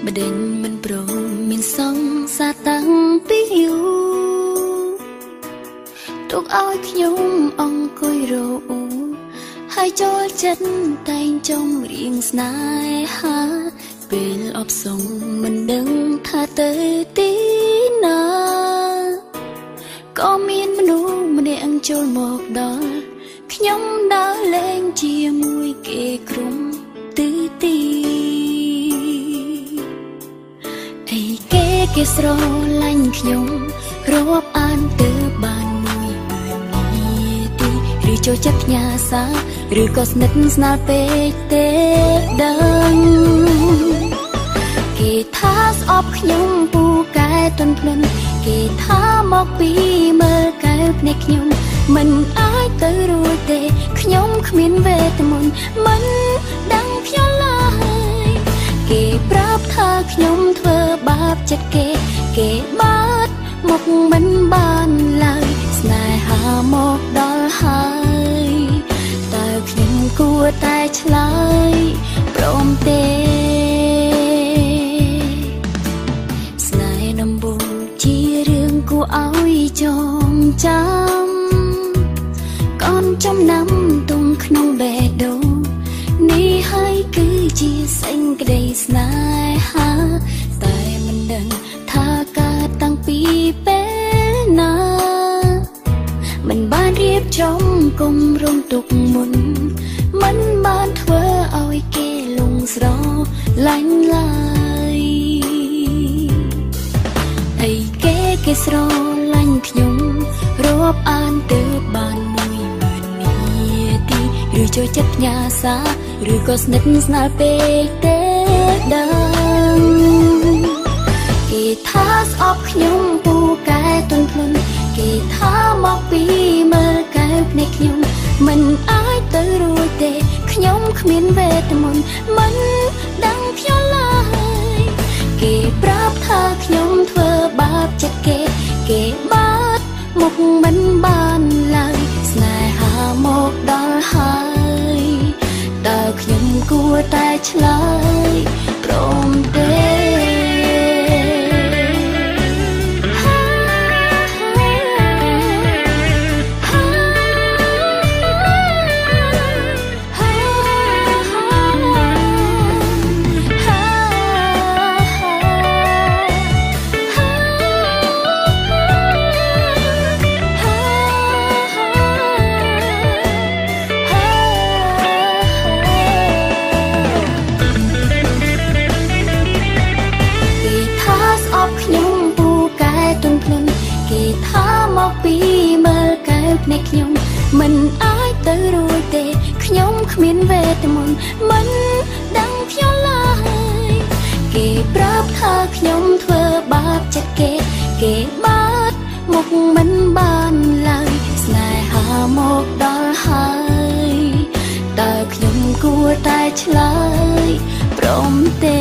ម្ដេញមិនព្រមមានសង្សារតាំងពីយូរទុកឲ្យខ្ញុំអង្គុយរអ៊ូហើយចូលចិត្តតែងចង់រៀងស្នេហាពេលអបសុងមិនដឹងថាទៅទីណាក៏មានមនុស្សម្នាក់ចូលមកដល់ខ្ញុំដើរលេងជាមួយគេក្រុមទិទីអីគេស្រឡាញ់ខ្ញុំរាប់អានទៅបានមួយម៉ឺននាទីឬចូលចិត្តផ្ញើសារឬក៏ស្និទ្ធស្នាលពេកទេដឹងគេថាស្អប់ខ្ញុំពូកែទន់ភ្លន់គេថាមកពីមើលកែវភ្នែកខ្ញុំមិនអាចទៅរួចទេខ្ញុំគ្មានវេទមន្តមិនដឹងខ្ញុំឡើយគេប្រាប់ថាខ្ញុំធ្វើបាបចិត្តគេបាត់មកមិនបានឡើយស្នេហាមកដល់ហើយតើខ្ញុំគួរតែឆ្លើយព្រមទេស្នេហ៍ដំបូងជារឿងគួរឲ្យចងចាំកូនចំណាំទុំក្នុងបេះដូងនេះហើយគឺជាសេចក្តីស្នេហាតែមិនដឹងថាកើតតាំងពីពេលណាមិនបានរៀបចំគំរំទុកមុនមិនបានធ្វើឲ្យគេលងស្រឡាញ់ឡើយអីគេស្រឡាញ់ខ្ញុំរាប់អានទៅបានមួយម៉ឺននាទីឬចូលចិត្តផ្ញើសារឬក៏ស្និទ្ធស្នាលពេកទេដឹងគេថាស្អប់ខ្ញុំពូកែទន់ភ្លន់គេថាមកពីមើលកែវភ្នែកខ្ញុំមិនអាចទៅរួចទេខ្ញុំគ្មានវេទមន្តមិនដឹងខ្ញុំឡើយគេប្រាប់ថាខ្ញុំធ្វើបាបចិត្តគេបាត់មកមិនបានឡើយស្នេហាមកដល់ហើយតើខ្ញុំគួរតែឆ្លើយព្រមទេគេថាមកពីមើលកែវភ្នែកខ្ញុំមិនអាចទៅរួចទេខ្ញុំគ្មានវេទមន្តមិនដឹងខ្ញុំឡើយគេប្រាប់ថាខ្ញុំធ្វើបាបចិត្តគេបាត់មកមិនបានឡើយស្នេហាមកដល់ហើយតើខ្ញុំគួរតែឆ្លើយព្រមទេ